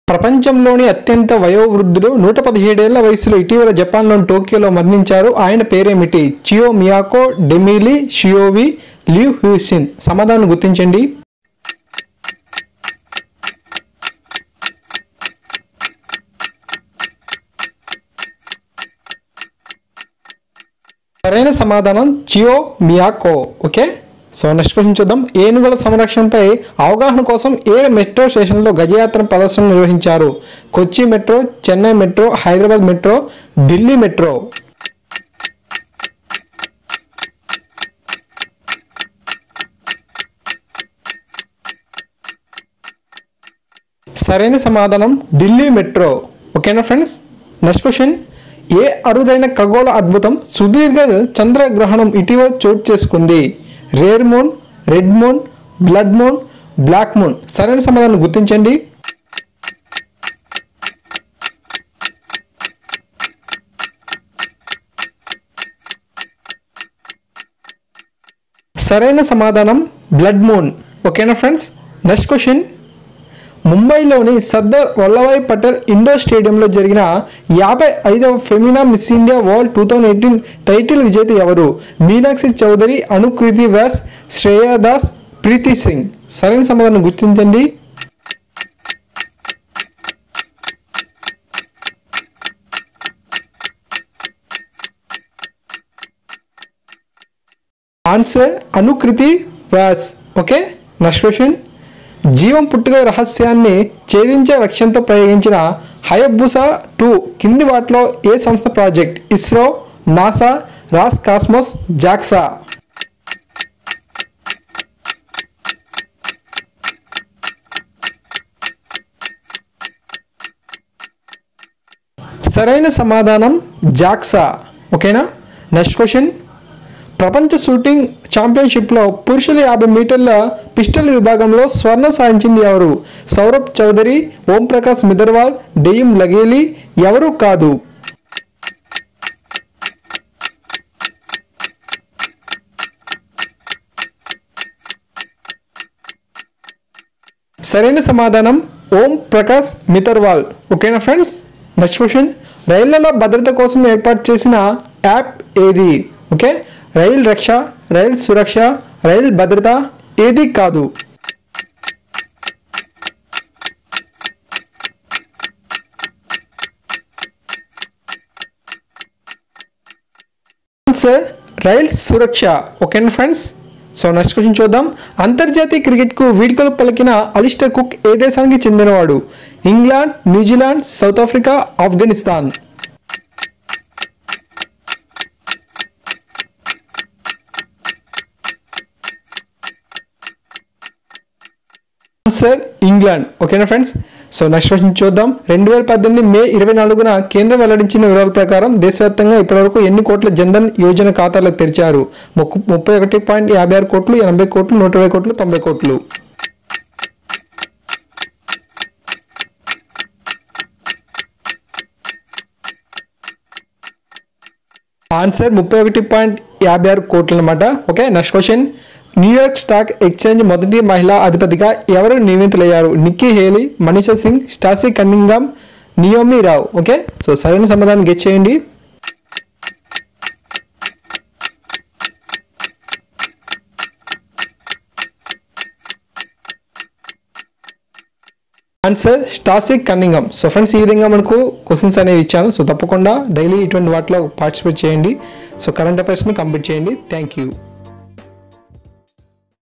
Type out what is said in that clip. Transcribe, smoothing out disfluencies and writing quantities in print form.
ప్రపంచంలోని అత్యంత వయోవృద్ధుడు 117 ఏళ్ల వయసులో ఇటీవల జపాన్లోని టోక్యోలో మరణించారు. ఆయన పేరేమిటి? చియో మియాకో, డెమిలి, షియోవి, లియు హ్యూసిన్. సమాధానం గుర్తించండి. సరైన సమాధానం చియో మియాకో. ఓకే, సో నెక్స్ట్ క్వశ్చన్ చూద్దాం. ఏనుగుల సంరక్షణపై అవగాహన కోసం ఏ మెట్రో స్టేషన్లో గజయాత్ర ప్రదర్శన నిర్వహించారు? Kochi metro, Chennai metro, Hyderabad metro, Delhi metro. సరైన సమాధానం ఢిల్లీ మెట్రో. ఓకేనా ఫ్రెండ్స్. Next question. ఏ అరుదైన ఖగోళ అద్భుతం సుదీర్ఘ చంద్రగ్రహణం ఇటీవల చోటు చేసుకుంది? Rare moon, red moon, blood moon, black moon. సరైన సమాధానం గుర్తించండి. సరైన సమాధానం బ్లడ్ మూన్. ఓకేనా ఫ్రెండ్స్. Next question. ముంబైలోని సర్దార్ వల్లభాయ్ పటేల్ ఇండోర్ స్టేడియంలో జరిగిన 55వ Femina Miss India World 2018 title విజేత ఎవరు? మీనాక్షి చౌదరి, అనుకృతి వ్యాస్, శ్రేయా దాస్, ప్రీతి సింగ్. సరైన సమాధానం గుర్తించండి. Answer అనుకృతి Vyas. Okay. Next question. జీవం పుట్టుక రహస్యాన్ని ఛేదించే లక్ష్యంతో ప్రయోగించిన హయబుసా 2 కింది వాటిలో ఏ సంస్థ project? ISRO, NASA, Roscosmos, JAXA. సరైన సమాధానం జాక్సా. ఓకేనా. Next question. ప్రపంచ షూటింగ్ ఛాంపియన్షిప్లో పురుషుల 50 మీటర్ల పిస్టల్ విభాగంలో స్వర్ణ సాధించింది ఎవరు? సౌరభ్ చౌదరి, ఓం ప్రకాష్ మిదర్వాల్, డెయిమ్ లగేలి. ఎవరు కాదు? సరైన సమాధానం ఓం ప్రకాష్ మిదర్వాల్. ఓకేనా ఫ్రెండ్స్. Next question. రైళ్లలో భద్రత కోసం ఏర్పాటు చేసిన యాప్ ఏది? ఓకే. రైల్ రక్ష, రైల్ సురక్ష, రైల్ భద్రత. ఏది కాదు? ఆన్సర్ రైల్ సురక్ష. ఓకేనా ఫ్రెండ్స్. సో నెక్స్ట్ క్వశ్చన్ చూద్దాం. అంతర్జాతీయ క్రికెట్కు వీడ్కోలు పలికిన అలిస్టర్ కుక్ ఏ దేశానికి చెందినవాడు? England, New Zealand, south Africa, Afghanistan. Answer England. ఓకేనా ఫ్రెండ్స్. సో నెక్స్ట్ క్వశ్చన్ చూద్దాం. 2018 మే 24న కేంద్రం వెల్లడించిన వివరాల ప్రకారం దేశవ్యాప్తంగా ఇప్పటివరకు ఎన్ని కోట్ల జన్ధన్ యోజన ఖాతాలు తెరిచారు? 31.56 కోట్లు, 80 కోట్లు, 120 కోట్లు, 90 కోట్లు. ఆన్సర్ 31.56 కోట్లు అన్నమాట. Okay. Next question. New York stock exchange మొదటి మహిళా అధిపతిగా ఎవరు నియమితులయ్యారు? Nikki Haley, Manisha Singh, Stacey Cunningham, Neomi Rao. Okay. So సరైన సమాధానం గెస్ చేయండి. Answer Stacey Cunningham. So friends, ఈ విధంగా మనకు క్వశ్చన్స్ అనేవి ఇచ్చాను. సో తప్పకుండా డైలీ ఇటువంటి వాటిలో పార్టిసిపేట్ చేయండి. సో కరెంట్ అఫైర్స్ని కంప్లీట్ చేయండి. Thank you.